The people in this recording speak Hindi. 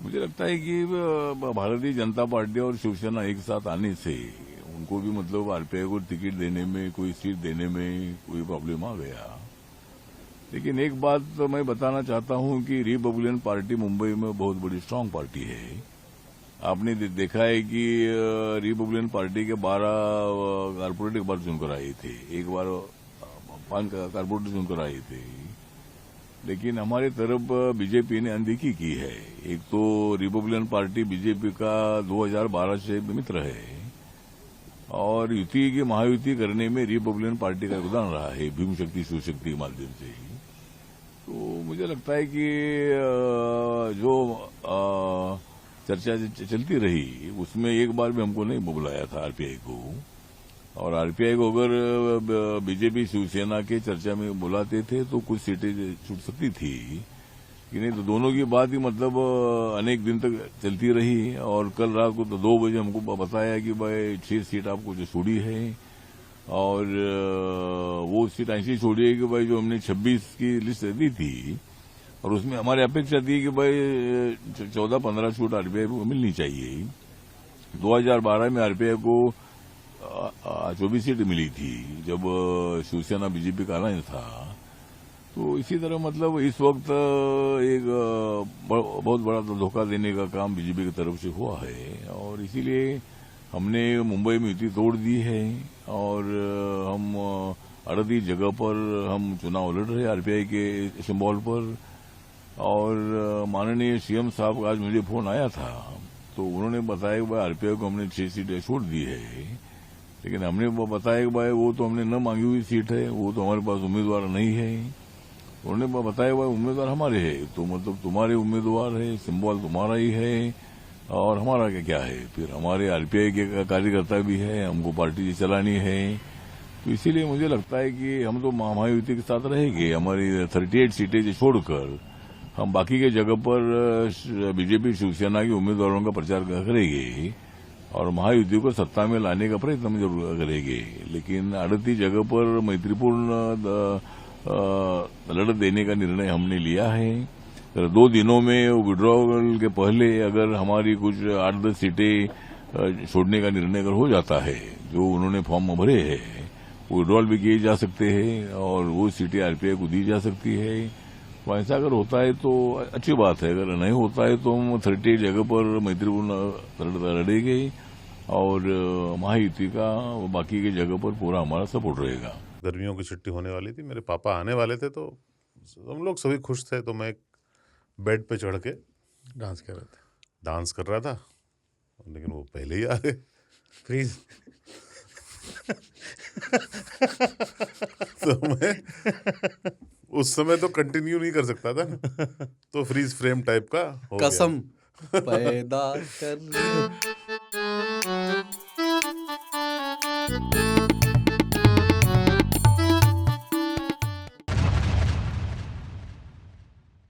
मुझे लगता है कि भारतीय जनता पार्टी और शिवसेना एक साथ आने से उनको भी मतलब आरपीआई को टिकट देने में, कोई सीट देने में कोई प्रॉब्लम आ गया। लेकिन एक बात तो मैं बताना चाहता हूं कि रिपब्लिकन पार्टी मुंबई में बहुत बड़ी स्ट्रांग पार्टी है। आपने देखा है कि रिपब्लिकन पार्टी के 12 कारपोरेट एक बार चुनकर आए थे, एक बार 5 कारपोरेट चुनकर आए थे। लेकिन हमारे तरफ बीजेपी ने अनदेखी की है। एक तो रिपब्लिकन पार्टी बीजेपी का 2012 से मित्र है और युति की महायुति करने में रिपब्लिकन पार्टी का योगदान रहा है भीम शक्ति शिव शक्ति के माध्यम से। तो मुझे लगता है कि जो चर्चा चलती रही उसमें एक बार भी हमको नहीं बुलाया था आरपीआई को, और आरपीआई को अगर बीजेपी शिवसेना के चर्चा में बुलाते थे तो कुछ सीटें छूट सकती थी कि नहीं। तो दोनों की बात ही मतलब अनेक दिन तक चलती रही और कल रात को तो 2 बजे हमको बताया कि भाई 6 सीट आपको जो छोड़ी है, और वो सीट ऐसी छोड़ी है कि भाई जो हमने 26 की लिस्ट दी थी और उसमें हमारी अपेक्षा थी कि भाई 14-15 छूट आरपीआई को मिलनी चाहिए। 2012 में आरपीआई को 24 सीट मिली थी जब शिवसेना बीजेपी का अलायंस था। तो इसी तरह मतलब इस वक्त एक बहुत बड़ा धोखा देने का काम बीजेपी की तरफ से हुआ है, और इसीलिए हमने मुंबई में युति तोड़ दी है और हम 38 जगह पर हम चुनाव लड़ रहे हैं आरपीआई के सिंबल पर। और माननीय सीएम साहब का आज मुझे फोन आया था तो उन्होंने बताया कि भाई आरपीआई को हमने 6 सीटें छोड़ दी है, लेकिन हमने बताया कि भाई वो तो हमने न मांगी हुई सीट है, वो तो हमारे पास उम्मीदवार नहीं है। उन्होंने बताया भाई उम्मीदवार हमारे हैं, तो मतलब तुम्हारे उम्मीदवार है, सिंबल तुम्हारा ही है और हमारा क्या है। फिर हमारे आरपीआई के कार्यकर्ता भी है, हमको पार्टी चलानी है। तो इसीलिए मुझे लगता है कि हम तो महायुति के साथ रहेंगे। हमारी 38 सीटें जो छोड़कर हम बाकी के जगह पर बीजेपी शिवसेना के उम्मीदवारों का प्रचार करेंगे और महायुति को सत्ता में लाने का प्रयत्न हम जरूर करेंगे। लेकिन 38 जगह पर मैत्रीपूर्ण लड़त देने का निर्णय हमने लिया है। 2 दिनों में विड्रॉवल के पहले अगर हमारी कुछ 8-10 सीटें छोड़ने का निर्णय अगर हो जाता है, जो उन्होंने फॉर्म भरे हैं वो विड्रॉल भी किए जा सकते हैं और वो सीटें आरपीआई को दी जा सकती है। तो ऐसा अगर होता है तो अच्छी बात है, अगर नहीं होता है तो हम 38 जगह पर मैत्रीपूर्ण लड़ेंगे और महायुति का बाकी के जगह पर पूरा हमारा सपोर्ट रहेगा। गर्मियों की छुट्टी होने वाली थी, मेरे पापा आने वाले थे, तो हम लोग सभी खुश थे। तो मैं एक बेड पे चढ़ के डांस कर रहा था, लेकिन वो पहले ही आ गए। फ्रीज तो मैं उस समय तो कंटिन्यू नहीं कर सकता था ना, तो फ्रीज फ्रेम टाइप का हो गया। कसम पैदा कर